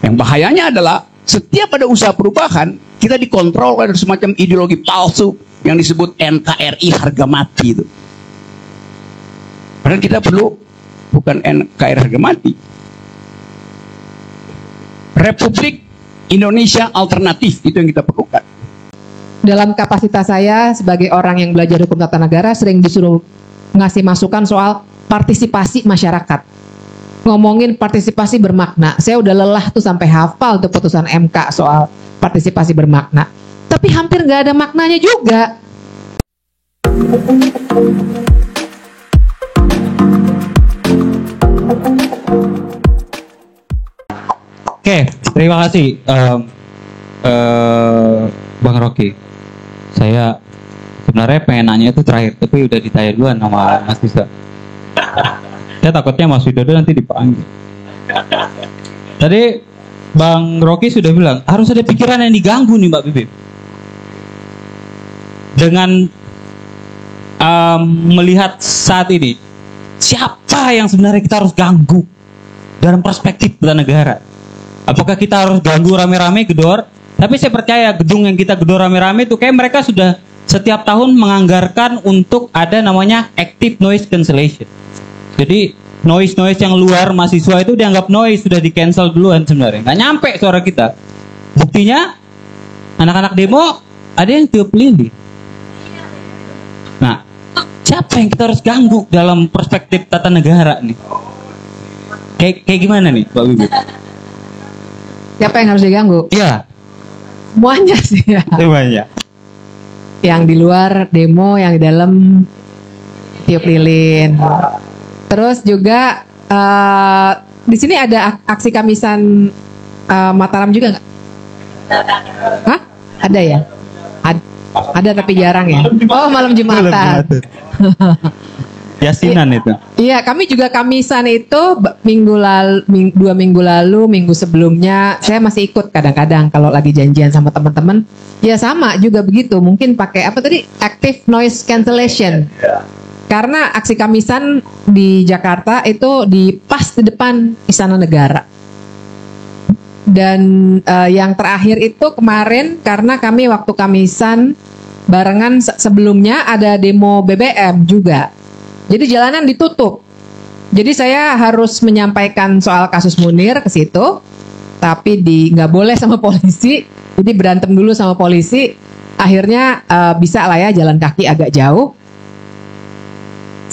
Yang bahayanya adalah setiap ada usaha perubahan, kita dikontrol oleh semacam ideologi palsu yang disebut NKRI harga mati itu. Padahal kita perlu bukan NKRI harga mati, Republik Indonesia Alternatif, itu yang kita perlukan. Dalam kapasitas saya sebagai orang yang belajar hukum tata negara, sering disuruh ngasih masukan soal partisipasi masyarakat. Ngomongin partisipasi bermakna. Saya udah lelah tuh sampai hafal tuh putusan MK soal partisipasi bermakna. Tapi hampir nggak ada maknanya juga. Oke, terima kasih Bang Rocky. Saya sebenarnya pengen nanya itu terakhir, tapi udah ditanya duluan sama Mas Tisa. Saya takutnya Mas Widodo nanti dipanggil. Tadi Bang Rocky sudah bilang harus ada pikiran yang diganggu nih Mbak Bibip. Dengan melihat saat ini, siapa yang sebenarnya kita harus ganggu dalam perspektif bela negara? Apakah kita harus ganggu rame-rame gedor? Tapi saya percaya gedung yang kita gedor rame-rame itu kayak mereka sudah setiap tahun menganggarkan untuk ada namanya active noise cancellation. Jadi noise yang luar mahasiswa itu dianggap noise, sudah di cancel duluan sebenarnya. Nggak nyampe suara kita. Buktinya anak-anak demo ada yang tiup lilin. Nah, siapa yang kita harus ganggu dalam perspektif tata negara nih? Kayak gimana nih Pak Bibi? Siapa yang harus diganggu? Iya. Semuanya sih ya. Semuanya. Yang di luar demo, yang di dalam tiup lilin. Terus juga di sini ada aksi Kamisan Mataram juga nggak? Hah? Ada ya? Ada tapi jarang ya. Oh, malam Jumatan. Yasinan itu. Iya, kami juga Kamisan itu minggu lalu, 2 minggu lalu, minggu sebelumnya saya masih ikut kadang-kadang kalau lagi janjian sama teman-teman. Ya sama juga begitu. Mungkin pakai apa tadi? Active noise cancellation. Karena aksi Kamisan di Jakarta itu pas di depan Istana Negara. Dan yang terakhir itu kemarin karena kami waktu Kamisan barengan sebelumnya ada demo BBM juga. Jadi jalanan ditutup. Jadi saya harus menyampaikan soal kasus Munir ke situ, tapi nggak boleh sama polisi. Jadi berantem dulu sama polisi. Akhirnya bisa lah ya jalan kaki agak jauh.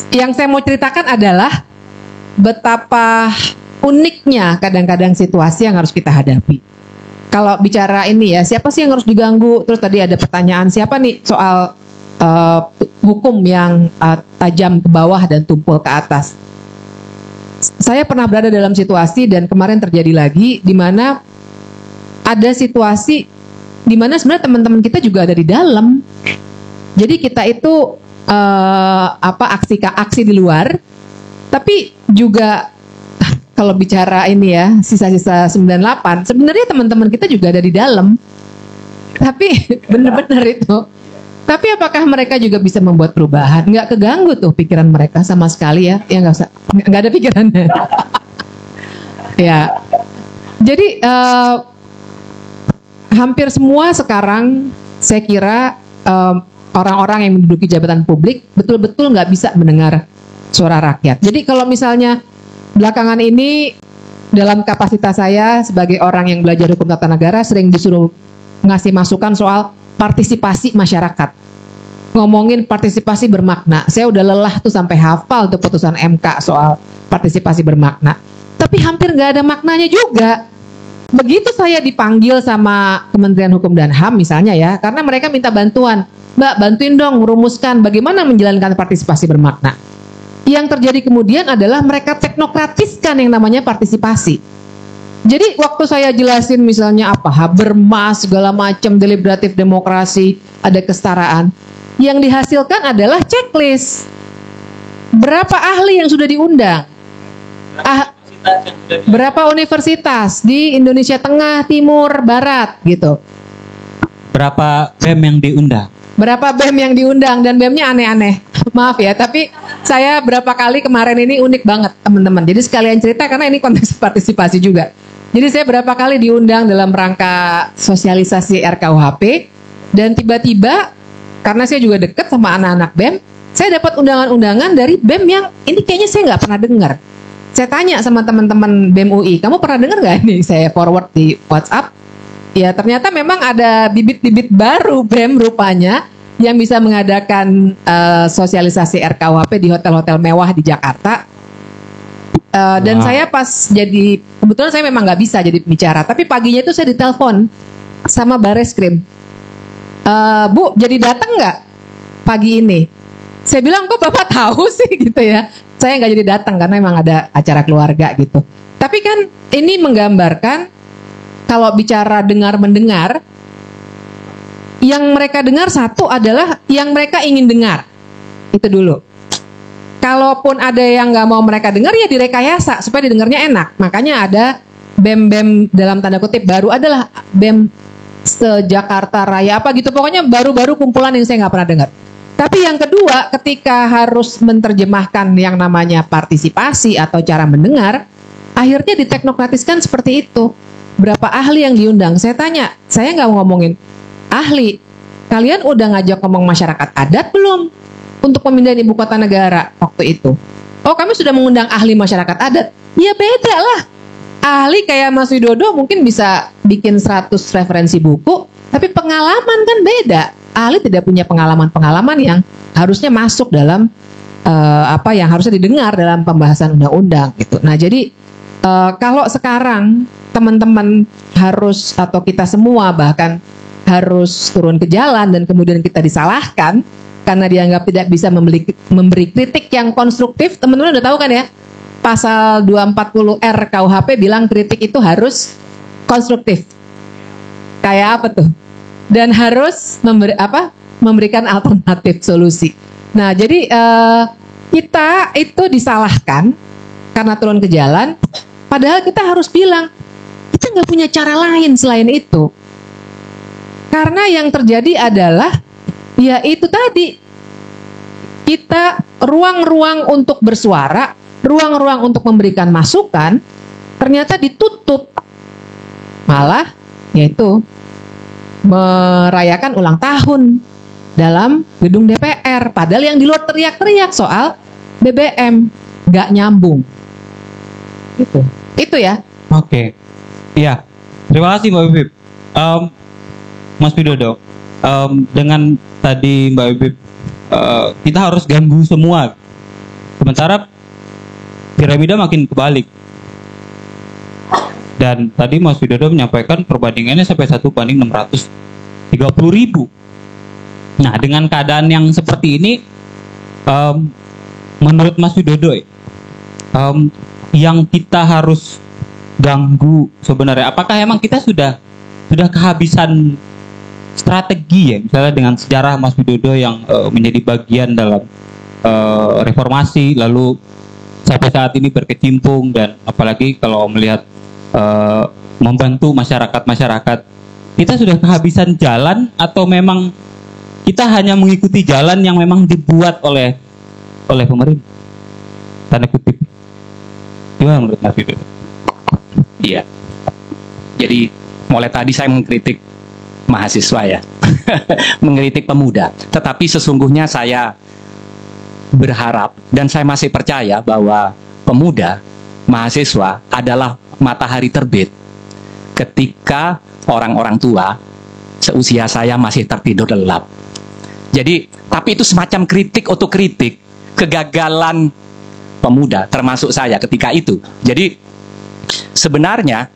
Yang saya mau ceritakan adalah betapa uniknya kadang-kadang situasi yang harus kita hadapi. Kalau bicara ini ya, siapa sih yang harus diganggu? Terus tadi ada pertanyaan siapa nih soal hukum yang tajam ke bawah dan tumpul ke atas. Saya pernah berada dalam situasi dan kemarin terjadi lagi di mana ada situasi di mana sebenarnya teman-teman kita juga ada di dalam. Jadi kita itu aksi di luar, tapi juga kalau bicara ini ya sisa-sisa 98, sebenarnya teman-teman kita juga ada di dalam. Tapi benar-benar itu. Tapi apakah mereka juga bisa membuat perubahan? Nggak keganggu tuh pikiran mereka sama sekali ya? Ya nggak ada pikirannya. Ya, jadi hampir semua sekarang saya kira orang-orang yang menduduki jabatan publik betul-betul nggak bisa mendengar suara rakyat. Jadi kalau misalnya belakangan ini dalam kapasitas saya sebagai orang yang belajar hukum tata negara sering disuruh ngasih masukan soal partisipasi masyarakat. Ngomongin partisipasi bermakna. Saya udah lelah tuh sampai hafal tuh putusan MK soal partisipasi bermakna. Tapi hampir nggak ada maknanya juga. Begitu saya dipanggil sama Kementerian Hukum dan HAM misalnya ya, karena mereka minta bantuan. Mbak, bantuin dong merumuskan bagaimana menjalankan partisipasi bermakna. Yang terjadi kemudian adalah mereka teknokratiskan yang namanya partisipasi. Jadi waktu saya jelasin misalnya apa Habermas segala macam deliberatif demokrasi, ada kesetaraan, yang dihasilkan adalah checklist. Berapa ahli yang sudah diundang? Berapa universitas di Indonesia Tengah, Timur, Barat gitu. Berapa BEM yang diundang? Berapa BEM yang diundang dan BEM-nya aneh-aneh. Maaf ya, tapi saya berapa kali kemarin ini unik banget teman-teman. Jadi sekalian cerita karena ini konteks partisipasi juga. Jadi saya berapa kali diundang dalam rangka sosialisasi RKUHP dan tiba-tiba karena saya juga dekat sama anak-anak BEM, saya dapat undangan-undangan dari BEM yang ini kayaknya saya nggak pernah dengar. Saya tanya sama teman-teman BEM UI, kamu pernah dengar nggak ini? Saya forward di WhatsApp. Ya ternyata memang ada bibit-bibit baru BEM rupanya yang bisa mengadakan sosialisasi RKUHP di hotel-hotel mewah di Jakarta. Dan saya pas jadi, kebetulan saya memang nggak bisa jadi pembicara, tapi paginya itu saya ditelepon sama Bareskrim. Bu, jadi datang nggak pagi ini? Saya bilang, kok Bapak tahu sih gitu ya. Saya nggak jadi datang karena memang ada acara keluarga gitu. Tapi kan ini menggambarkan kalau bicara dengar-mendengar, yang mereka dengar satu adalah yang mereka ingin dengar. Itu dulu. Kalaupun ada yang nggak mau mereka dengar ya direkayasa supaya didengarnya enak. Makanya ada BEM-BEM dalam tanda kutip baru adalah BEM se-Jakarta Raya apa gitu. Pokoknya baru-baru kumpulan yang saya nggak pernah dengar. Tapi yang kedua ketika harus menerjemahkan yang namanya partisipasi atau cara mendengar, akhirnya diteknokratiskan seperti itu. Berapa ahli yang diundang? Saya tanya, saya nggak mau ngomongin ahli. Kalian udah ngajak ngomong masyarakat adat belum? Untuk pemindahan ibu kota negara waktu itu. Oh, kami sudah mengundang ahli masyarakat adat. Ya beda lah. Ahli kayak Mas Widodo mungkin bisa bikin 100 referensi buku, tapi pengalaman kan beda. Ahli tidak punya pengalaman-pengalaman yang harusnya masuk dalam apa yang harusnya didengar dalam pembahasan undang-undang gitu. Nah, jadi kalau sekarang teman-teman harus atau kita semua bahkan harus turun ke jalan dan kemudian kita disalahkan karena dianggap tidak bisa memberi kritik yang konstruktif. Teman-teman udah tahu kan ya, pasal 240R KUHP bilang kritik itu harus konstruktif. Kayak apa tuh? Dan harus memberikan alternatif solusi. Nah, jadi kita itu disalahkan karena turun ke jalan, padahal kita harus bilang kita nggak punya cara lain selain itu. Karena yang terjadi adalah ya itu tadi, kita ruang-ruang untuk bersuara, ruang-ruang untuk memberikan masukan, ternyata ditutup. Malah, yaitu merayakan ulang tahun dalam gedung DPR. Padahal yang di luar teriak-teriak soal BBM, nggak nyambung. Itu ya. Oke. Iya. Terima kasih Mbak Bibip. Mas Widodo, dengan tadi Mbak Bibip, kita harus ganggu semua. Sementara piramida makin kebalik. Dan tadi Mas Widodo menyampaikan perbandingannya sampai 1:630.000. Nah, dengan keadaan yang seperti ini, menurut Mas Widodo, yang kita harus ganggu sebenarnya, apakah emang kita sudah kehabisan strategi ya, misalnya dengan sejarah Mas Widodo yang menjadi bagian dalam reformasi, lalu sampai saat ini berkecimpung, dan apalagi kalau melihat membantu masyarakat, kita sudah kehabisan jalan atau memang kita hanya mengikuti jalan yang memang dibuat oleh pemerintah, tanda kutip. Gimana menurut Mas Widodo? Iya. Jadi mulai tadi saya mengkritik mahasiswa ya, mengkritik pemuda. Tetapi sesungguhnya saya berharap dan saya masih percaya bahwa pemuda, mahasiswa adalah matahari terbit ketika orang-orang tua seusia saya masih tertidur lelap. Jadi, tapi itu semacam kritik otokritik kegagalan pemuda, termasuk saya ketika itu. Jadi, sebenarnya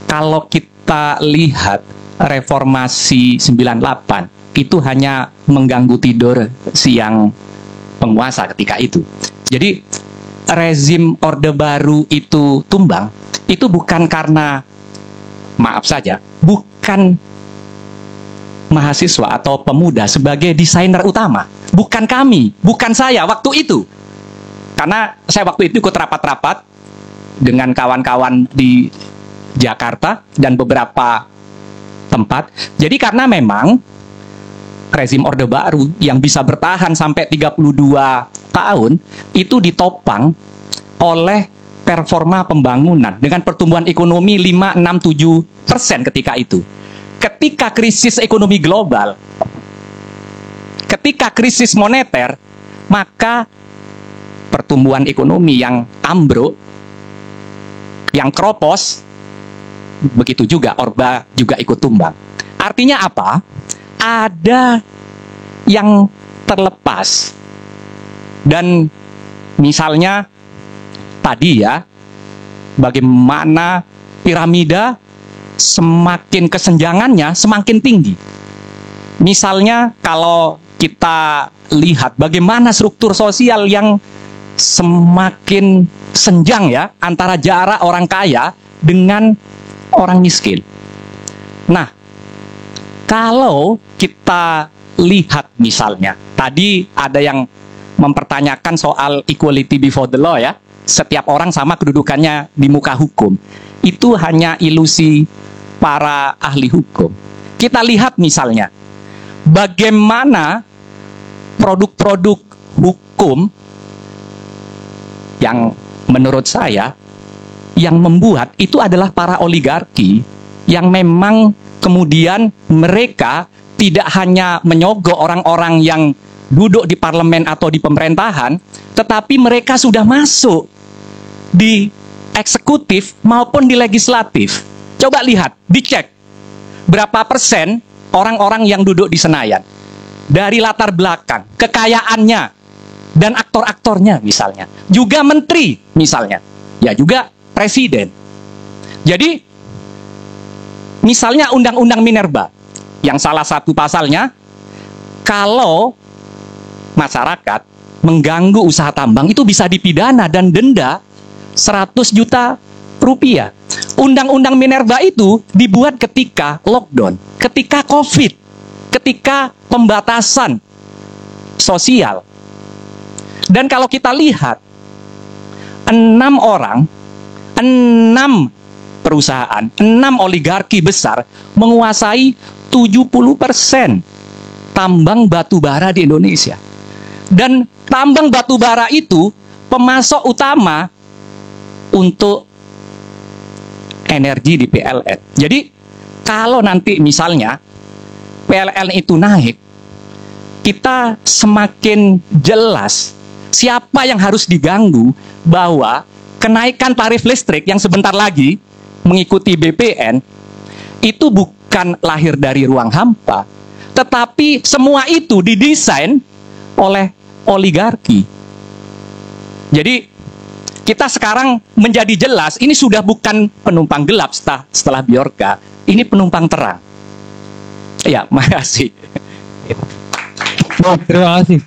kalau kita lihat reformasi 98 itu hanya mengganggu tidur siang penguasa ketika itu. Jadi rezim Orde Baru itu tumbang, itu bukan karena, maaf saja, bukan mahasiswa atau pemuda sebagai desainer utama. Bukan kami, bukan saya waktu itu. Karena saya waktu itu ikut rapat-rapat dengan kawan-kawan di Jakarta dan beberapa tempat. Jadi karena memang rezim Orde Baru yang bisa bertahan sampai 32 tahun itu ditopang oleh performa pembangunan dengan pertumbuhan ekonomi 5, 6, 7% ketika itu. Ketika krisis ekonomi global, ketika krisis moneter, maka pertumbuhan ekonomi yang ambruk, yang kropos, begitu juga Orba juga ikut tumbang. Artinya apa? Ada yang terlepas. Dan misalnya tadi ya, bagaimana piramida semakin kesenjangannya semakin tinggi. Misalnya kalau kita lihat bagaimana struktur sosial yang semakin senjang ya antara jarak orang kaya dengan orang miskin. Nah, kalau kita lihat misalnya, tadi ada yang mempertanyakan soal equality before the law ya. Setiap orang sama kedudukannya di muka hukum. Itu hanya ilusi para ahli hukum. Kita lihat misalnya, bagaimana produk-produk hukum yang menurut saya yang membuat itu adalah para oligarki yang memang kemudian mereka tidak hanya menyogok orang-orang yang duduk di parlemen atau di pemerintahan, tetapi mereka sudah masuk di eksekutif maupun di legislatif. Coba lihat, dicek berapa persen orang-orang yang duduk di Senayan dari latar belakang, kekayaannya, dan aktor-aktornya misalnya. Juga menteri misalnya, ya juga presiden. Jadi, misalnya Undang-Undang Minerba, yang salah satu pasalnya, kalau masyarakat mengganggu usaha tambang itu bisa dipidana dan denda 100 juta rupiah. Undang-Undang Minerba itu dibuat ketika lockdown, ketika COVID, ketika pembatasan sosial. Dan kalau kita lihat 6 orang, 6 perusahaan, 6 oligarki besar menguasai 70% tambang batu bara di Indonesia. Dan tambang batu bara itu pemasok utama untuk energi di PLN. Jadi kalau nanti misalnya PLN itu naik, kita semakin jelas siapa yang harus diganggu bahwa kenaikan tarif listrik yang sebentar lagi mengikuti BPN itu bukan lahir dari ruang hampa, tetapi semua itu didesain oleh oligarki. Jadi kita sekarang menjadi jelas ini sudah bukan penumpang gelap setelah Bjorka, ini penumpang terang. Ya, makasih. Oh, terima kasih.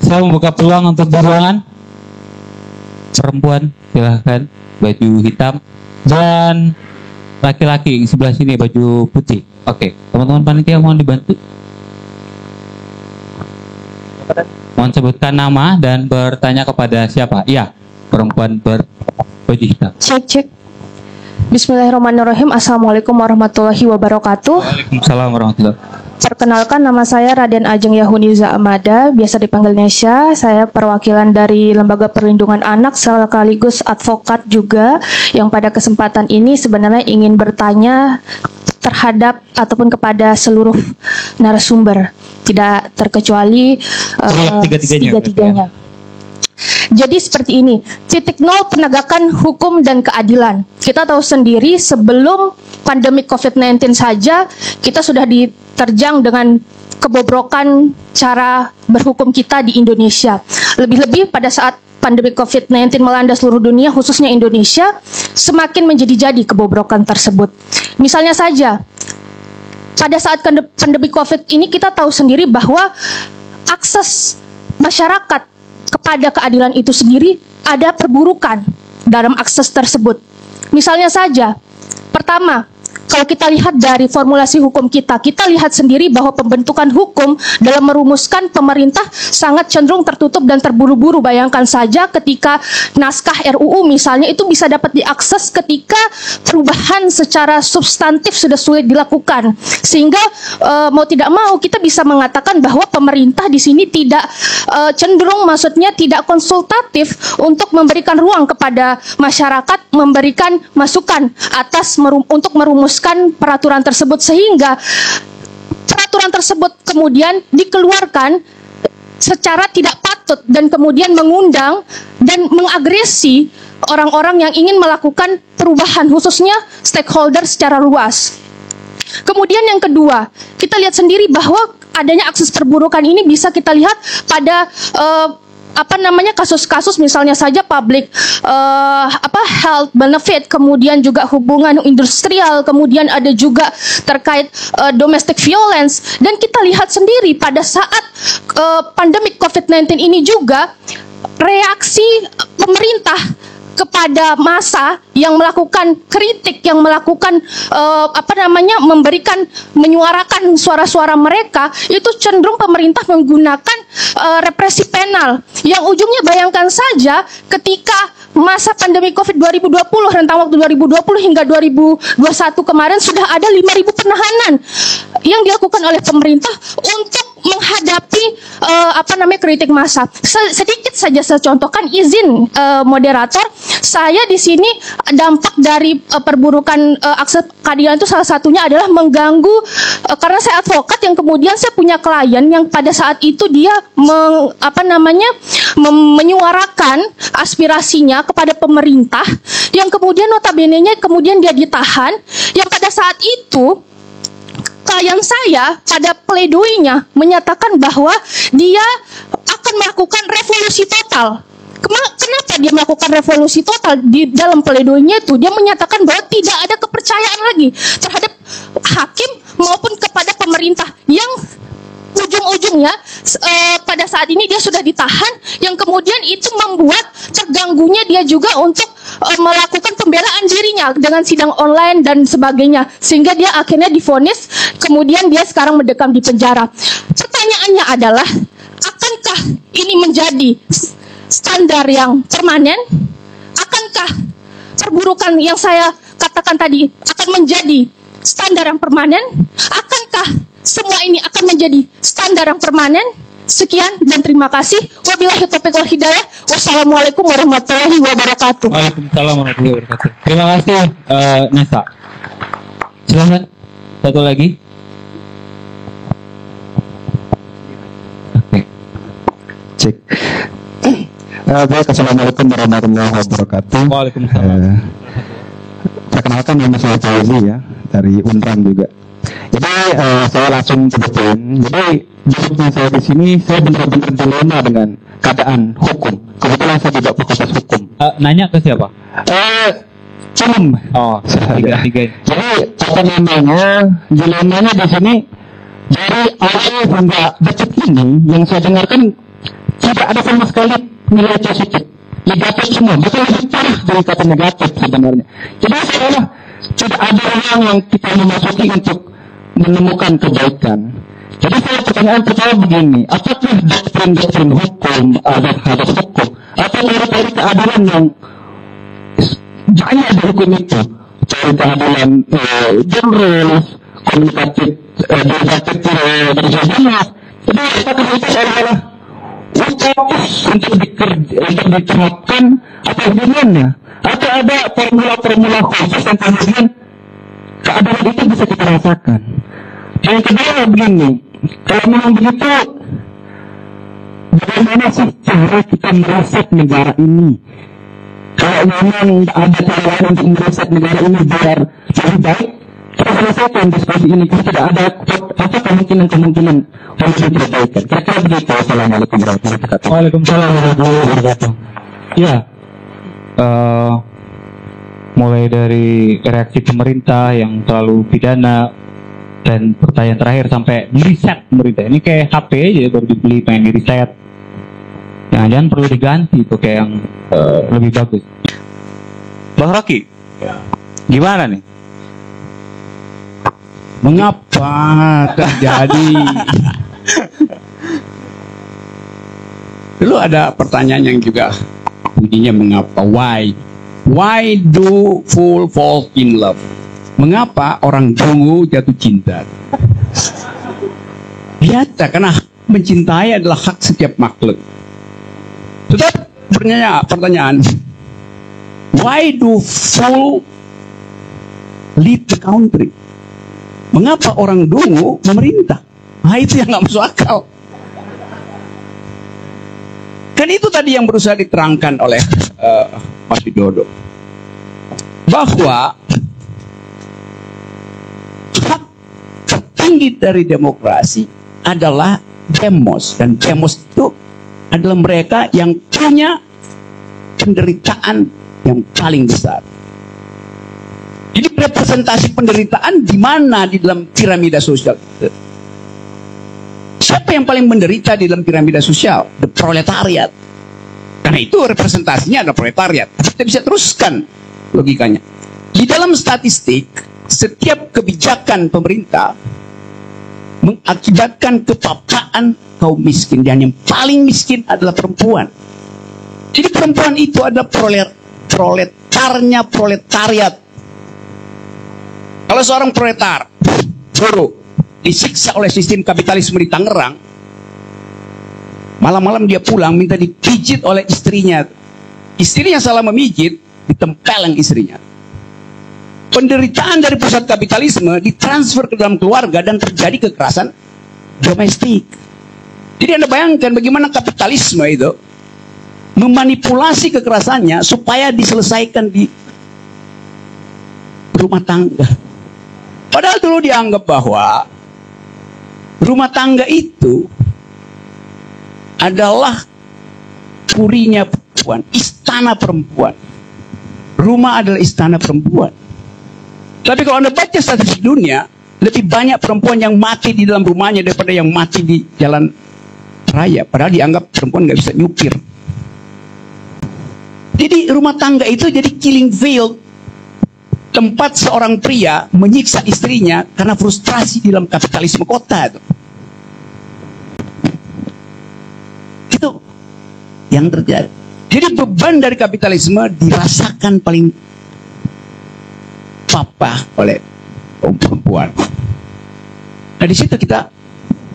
Saya membuka peluang untuk berulangan. Perempuan silahkan, baju hitam, dan laki-laki di sebelah sini baju putih. Oke, teman-teman panitia mohon dibantu. Mohon sebutkan nama dan bertanya kepada siapa. Iya, perempuan berbaju hitam. Cek. Bismillahirrahmanirrahim. Assalamualaikum warahmatullahi wabarakatuh. Waalaikumsalam warahmatullahi wabarakatuh. Perkenalkan, nama saya Raden Ajeng Yahuniza Amada, biasa dipanggil Nesya. Saya perwakilan dari Lembaga Perlindungan Anak sekaligus advokat juga, yang pada kesempatan ini sebenarnya ingin bertanya terhadap ataupun kepada seluruh narasumber, tidak terkecuali tiga-tiganya. Jadi seperti ini, titik nol penegakan hukum dan keadilan. Kita tahu sendiri sebelum pandemi COVID-19 saja kita sudah diterjang dengan kebobrokan cara berhukum kita di Indonesia. Lebih-lebih pada saat pandemi COVID-19 melanda seluruh dunia, khususnya Indonesia, semakin menjadi-jadi kebobrokan tersebut. Misalnya saja, pada saat pandemi COVID ini kita tahu sendiri bahwa akses masyarakat kepada keadilan itu sendiri ada perburukan dalam akses tersebut. Misalnya saja, pertama, kalau kita lihat dari formulasi hukum kita lihat sendiri bahwa pembentukan hukum dalam merumuskan pemerintah sangat cenderung tertutup dan terburu-buru. Bayangkan saja ketika naskah RUU misalnya itu bisa dapat diakses ketika perubahan secara substantif sudah sulit dilakukan. Sehingga mau tidak mau kita bisa mengatakan bahwa pemerintah di sini tidak cenderung, maksudnya tidak konsultatif untuk memberikan ruang kepada masyarakat, memberikan masukan atas untuk merumuskan peraturan tersebut, sehingga peraturan tersebut kemudian dikeluarkan secara tidak patut dan kemudian mengundang dan mengagresi orang-orang yang ingin melakukan perubahan, khususnya stakeholder secara luas. Kemudian yang kedua, kita lihat sendiri bahwa adanya akses perburukan ini bisa kita lihat pada kasus-kasus misalnya saja public health benefit, kemudian juga hubungan industrial, kemudian ada juga terkait domestic violence. Dan kita lihat sendiri pada saat pandemik COVID-19 ini juga reaksi pemerintah kepada massa yang melakukan kritik, yang melakukan menyuarakan suara-suara mereka, itu cenderung pemerintah menggunakan represi penal, yang ujungnya bayangkan saja ketika masa pandemi COVID 2020, rentang waktu 2020 hingga 2021 kemarin sudah ada 5.000 penahanan yang dilakukan oleh pemerintah untuk menghadapi kritik massa. Sedikit saja saya contohkan, izin moderator, saya di sini dampak dari perburukan akses keadilan itu salah satunya adalah mengganggu, karena saya advokat yang kemudian saya punya klien yang pada saat itu dia menyuarakan aspirasinya kepada pemerintah, yang kemudian notabene-nya kemudian dia ditahan, yang pada saat itu klien saya pada pledoinya menyatakan bahwa dia akan melakukan revolusi total. Kenapa dia melakukan revolusi total? Di dalam pledoinya itu dia menyatakan bahwa tidak ada kepercayaan lagi terhadap hakim maupun kepada pemerintah, yang ujung-ujungnya pada saat ini dia sudah ditahan, yang kemudian itu membuat terganggunya dia juga untuk melakukan pembelaan dirinya dengan sidang online dan sebagainya, sehingga dia akhirnya divonis, kemudian dia sekarang mendekam di penjara. Pertanyaannya adalah, akankah ini menjadi standar yang permanen? Akankah perburukan yang saya katakan tadi akan menjadi standar yang permanen? Akankah semua ini akan menjadi standar yang permanen? Sekian dan terima kasih. Wabillahi taufiq wal hidayah. Wassalamualaikum warahmatullahi wabarakatuh. Waalaikumsalam warahmatullahi wabarakatuh. Terima kasih Nesa. Silakan satu lagi. Cek. Baik, assalamualaikum warahmatullahi wabarakatuh. Waalaikumsalam. Perkenalkan, nama saya Fauzi ya, dari Unram juga. Jadi saya langsung sebutin. Jadi jawabnya saya di sini, saya benar-benar dilema dengan keadaan hukum. Kebetulan saya juga fakultas hukum. Nanya ke siapa? Cum. Oh, tiga. Jadi dilemanya di sini dari awal hingga detik ini yang saya dengarkan tidak ada sama sekali nilai positif. Negatif semua, betul lebih parah dari kata negatif sebenarnya. Jadi seolah tidak ada ruang yang kita memasuki untuk menemukan kebaikan. Jadi pertanyaan pertama begini, apakah doktrin hukum hadap hukum atau teori keadilan yang banyak di hukum itu, teori keadilan general, komunikatif, derivatif dan sebagainya. Jadi apakah itu adalah untuk diterapkan atau gimana? Atau ada formula-formula khusus yang kemudian keadilan itu bisa kita rasakan? Yang kedua begini, kalau memang begitu, bagaimana sih cara kita mereset negara ini? Kalau memang ada cara lain untuk mereset negara ini biar lebih baik, kita selesaikan diskusi ini. Kita tidak ada apa kemungkinan untuk perbaikan. Kira-kira begitu. Assalamualaikum warahmatullahi wabarakatuh. Waalaikumsalam warahmatullahi wabarakatuh. Ya, mulai dari reaksi pemerintah yang terlalu pidana dan pertanyaan terakhir sampai di-reset pemerintah. Ini kayak HP aja baru dibeli pengen di-reset. Jangan perlu diganti itu kayak yang lebih bagus. Bang Rocky, gimana nih? Mengapa terjadi? Dulu ada pertanyaan yang juga bunyinya mengapa? Why? Why do fool fall in love? Mengapa orang dungu jatuh cinta? Lihat, karena mencintai adalah hak setiap makhluk. Tetap pertanyaan, why do fool lead the country? Mengapa orang dungu memerintah? Nah, itu yang nggak masuk akal. Kan itu tadi yang berusaha diterangkan oleh Mas Widodo, bahwa hak tertinggi dari demokrasi adalah demos, dan demos itu adalah mereka yang punya penderitaan yang paling besar. Jadi representasi penderitaan di mana di dalam piramida sosial itu? Siapa yang paling menderita di dalam piramida sosial? The proletariat. Karena itu representasinya ada proletariat. Kita bisa teruskan logikanya. Di dalam statistik, setiap kebijakan pemerintah mengakibatkan kepaparan kaum miskin, dan yang paling miskin adalah perempuan. Jadi perempuan itu ada proletarnya proletariat. Kalau seorang proletar buruh disiksa oleh sistem kapitalisme di Tangerang, malam-malam dia pulang minta dipijit oleh istrinya. Istrinya salah memijit, ditempeleng istrinya. Penderitaan dari pusat kapitalisme ditransfer ke dalam keluarga dan terjadi kekerasan domestik. Jadi Anda bayangkan bagaimana kapitalisme itu memanipulasi kekerasannya supaya diselesaikan di rumah tangga. Padahal dulu dianggap bahwa rumah tangga itu adalah purinya perempuan, istana perempuan. Rumah adalah istana perempuan. Tapi kalau Anda baca statistik dunia, lebih banyak perempuan yang mati di dalam rumahnya daripada yang mati di jalan raya. Padahal dianggap perempuan nggak bisa nyupir. Jadi rumah tangga itu jadi killing field, tempat seorang pria menyiksa istrinya karena frustrasi di dalam kapitalisme kota. Itu yang terjadi. Jadi beban dari kapitalisme dirasakan paling papa oleh kaum perempuan. Nah, di situ kita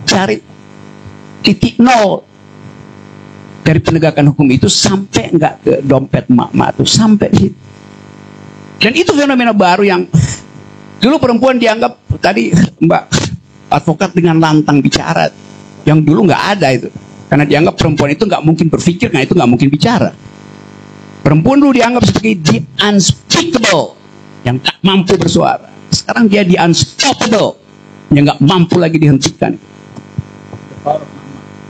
cari titik nol dari penegakan hukum itu sampai nggak ke dompet mak-mak tuh, sampai di situ. Dan itu fenomena baru yang dulu perempuan dianggap, tadi Mbak advokat dengan lantang bicara, yang dulu nggak ada itu, karena dianggap perempuan itu nggak mungkin berpikir, karena itu nggak mungkin bicara. Perempuan dulu dianggap sebagai the unspeakable, yang tak mampu bersuara. Sekarang dia the unstoppable, yang nggak mampu lagi dihentikan.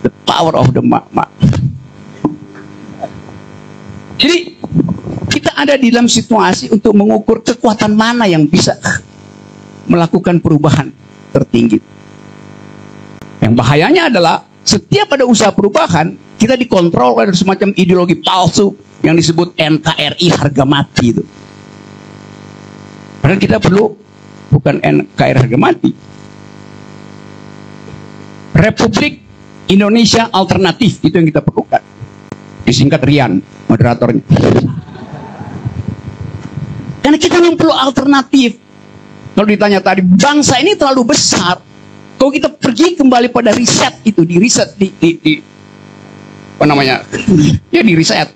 The power of the mak-mak. Jadi kita ada di dalam situasi untuk mengukur kekuatan mana yang bisa melakukan perubahan tertinggi. Yang bahayanya adalah setiap ada usaha perubahan, kita dikontrol oleh semacam ideologi palsu yang disebut NKRI harga mati itu. Padahal kita perlu bukan NKRI harga mati, Republik Indonesia Alternatif, itu yang kita perlukan. Disingkat Rian, moderatornya. Karena kita memang perlu alternatif. Kalau ditanya tadi, bangsa ini terlalu besar. Kalau kita pergi kembali pada riset itu, di riset di apa namanya? Ya di riset.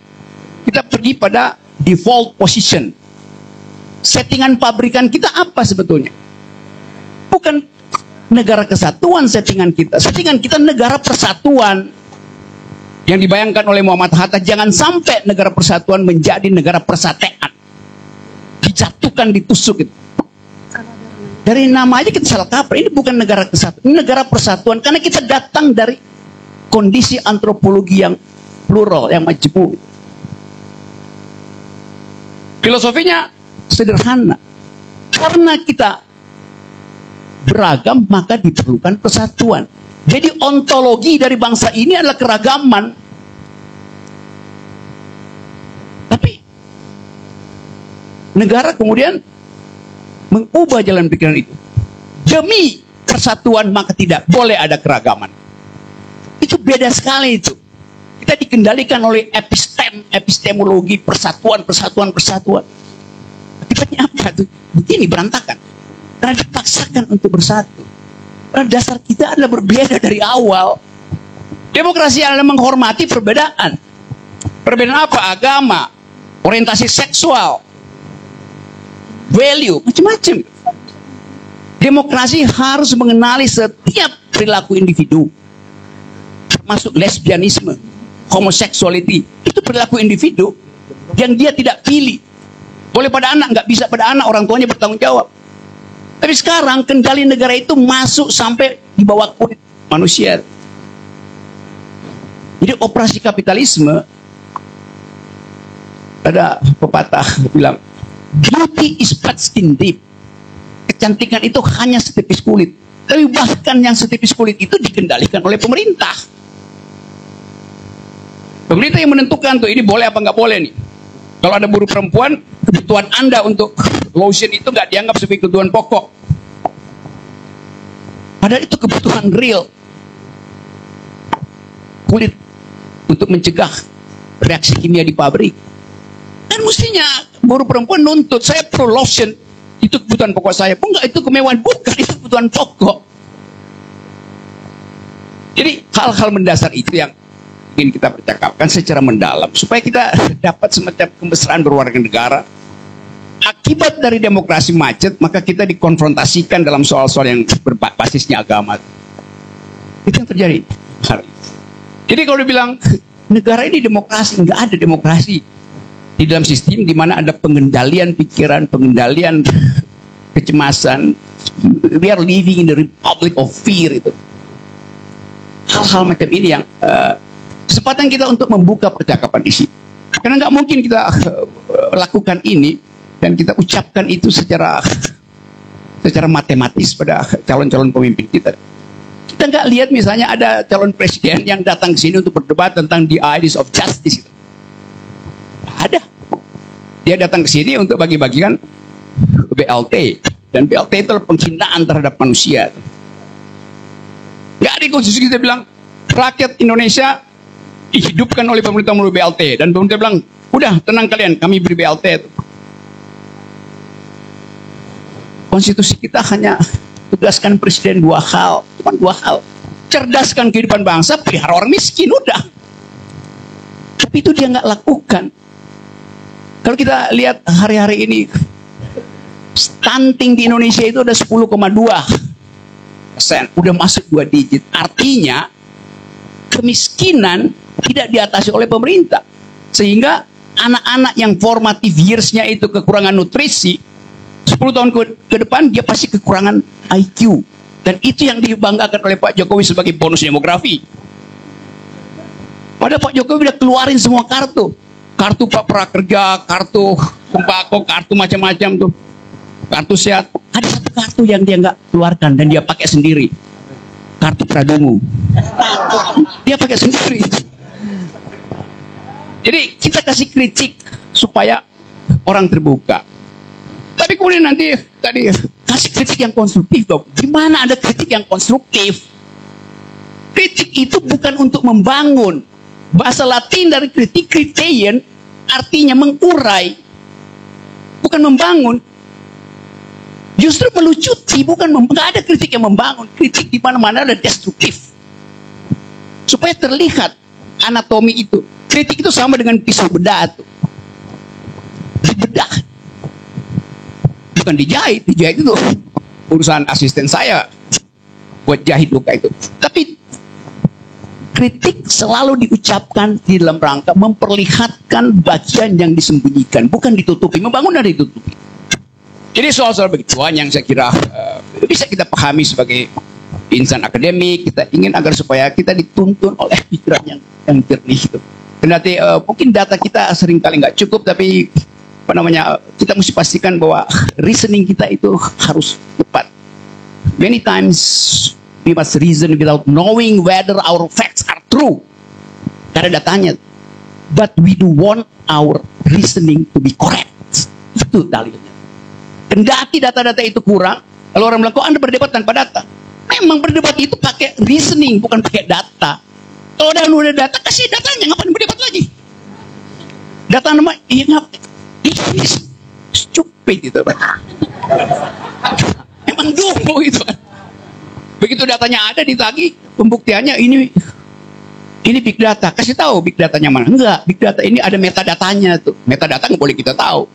Kita pergi pada default position. Settingan pabrikan kita apa sebetulnya? Bukan negara kesatuan settingan kita. Settingan kita negara persatuan. Yang dibayangkan oleh Muhammad Hatta, jangan sampai negara persatuan menjadi negara persatean. Dijatuhkan, ditusuk itu. Dari nama aja kita salah kaprah. Ini bukan negara kesatuan, ini negara persatuan. Karena kita datang dari kondisi antropologi yang plural, yang majemuk. Filosofinya sederhana. Karena kita beragam, maka diperlukan persatuan. Jadi ontologi dari bangsa ini adalah keragaman. Tapi negara kemudian mengubah jalan pikiran itu. demi persatuan maka tidak boleh ada keragaman. Itu beda sekali itu. Kita dikendalikan oleh epistemologi persatuan. Akibatnya apa tuh? Begini berantakan. Karena dipaksakan untuk bersatu. Karena dasar kita adalah berbeda dari awal. Demokrasi adalah menghormati perbedaan. Perbedaan apa? Agama, orientasi seksual, value, macam-macam. Demokrasi harus mengenali setiap perilaku individu, termasuk lesbianisme, homoseksuality. Itu perilaku individu yang dia tidak pilih. Boleh pada anak, nggak bisa pada anak, orang tuanya bertanggung jawab. Tapi sekarang kendali negara itu masuk sampai di bawah kulit manusia. Jadi operasi kapitalisme, ada pepatah bilang, beauty is but skin deep. Kecantikan itu hanya setipis kulit. Tapi bahkan yang setipis kulit itu dikendalikan oleh pemerintah. Pemerintah yang menentukan tuh ini boleh apa nggak boleh nih. Kalau ada buruh perempuan, kebutuhan Anda untuk lotion itu nggak dianggap sebagai kebutuhan pokok. Padahal itu kebutuhan real. Kulit untuk mencegah reaksi kimia di pabrik. Dan mestinya buruh perempuan nuntut, saya pro lotion, itu kebutuhan pokok saya. Enggak, itu kemewahan. Bukan, itu kebutuhan pokok. Jadi hal-hal mendasar itu yang ingin kita percakapkan secara mendalam supaya kita dapat semacam kemesraan berwarga negara. Akibat dari demokrasi macet, maka kita dikonfrontasikan dalam soal-soal yang berbasisnya agama. Itu yang terjadi hari ini. Jadi kalau dibilang negara ini demokrasi, nggak ada demokrasi di dalam sistem di mana ada pengendalian pikiran, pengendalian kecemasan. We are living in the republic of fear itu. Hal-hal macam ini yang kesempatan kita untuk membuka percakapan di sini. Karena nggak mungkin kita lakukan ini dan kita ucapkan itu secara matematis pada calon-calon pemimpin kita. Kita nggak lihat misalnya ada calon presiden yang datang ke sini untuk berdebat tentang the ideas of justice. Ada. Dia datang ke sini untuk bagi-bagikan BLT. Dan BLT itu adalah penghinaan terhadap manusia. Nggak ada konstitusi kita bilang rakyat Indonesia dihidupkan oleh pemerintah melalui BLT. Dan pemerintah bilang, udah tenang kalian, kami beri BLT. Konstitusi kita hanya tugaskan presiden cuma dua hal. Cerdaskan kehidupan bangsa, pelihara orang miskin, udah. Tapi itu dia nggak lakukan. Kalau kita lihat hari-hari ini, stunting di Indonesia itu ada 10,2%, udah masuk 2 digit. Artinya kemiskinan tidak diatasi oleh pemerintah, sehingga anak-anak yang formative years-nya itu kekurangan nutrisi, 10 tahun ke depan dia pasti kekurangan IQ. Dan itu yang dibanggakan oleh Pak Jokowi sebagai bonus demografi. Padahal Pak Jokowi udah keluarin semua kartu. Kartu Pak Prakerja, kartu sembako, kartu macam-macam tuh. Kartu sehat. Ada satu kartu yang dia nggak keluarkan dan dia pakai sendiri. Kartu Pradungu. Dia pakai sendiri. Jadi kita kasih kritik supaya orang terbuka. Tapi kemudian nanti tadi kasih kritik yang konstruktif dong. Gimana ada kritik yang konstruktif? Kritik itu bukan untuk membangun. Bahasa Latin dari kritik, kriteien, artinya mengurai, bukan membangun. Justru melucuti, nggak ada kritik yang membangun. Kritik di mana-mana ada destruktif. Supaya terlihat anatomi itu. Kritik itu sama dengan pisau bedah tuh. Dibedah. Bukan dijahit itu urusan asisten saya buat jahit luka itu. Tapi kritik selalu diucapkan di dalam rangka memperlihatkan bagian yang disembunyikan, bukan ditutupi. Membangun dan ditutupi. Jadi soal-soal begituan yang saya kira bisa kita pahami sebagai insan akademik. Kita ingin agar supaya kita dituntun oleh pikiran yang jernih itu. Kendati mungkin data kita seringkali nggak cukup, tapi kita mesti pastikan bahwa reasoning kita itu harus tepat. Many times we must reason without knowing whether our facts are true. Karena datanya. But we do want our reasoning to be correct. Itu dalilnya. Kendati data-data itu kurang, Kalau orang bilang, kok Anda berdebat tanpa data? Memang berdebat itu pakai reasoning, bukan pakai data. Kalau udah data, kasih datanya, ngapain berdebat lagi? Data nama, iya ngapain? Ini stupid itu. Emang dulu itu. Begitu datanya ada ditagih, pembuktiannya ini big data. Kasih tahu big datanya mana? Enggak, big data ini ada metadatanya tuh. Metadata nggak boleh kita tahu.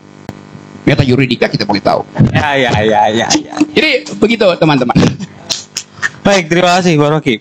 Meta yuridika kita boleh tahu. Ya. Jadi begitu teman-teman. Baik, terima kasih Bang Rocky.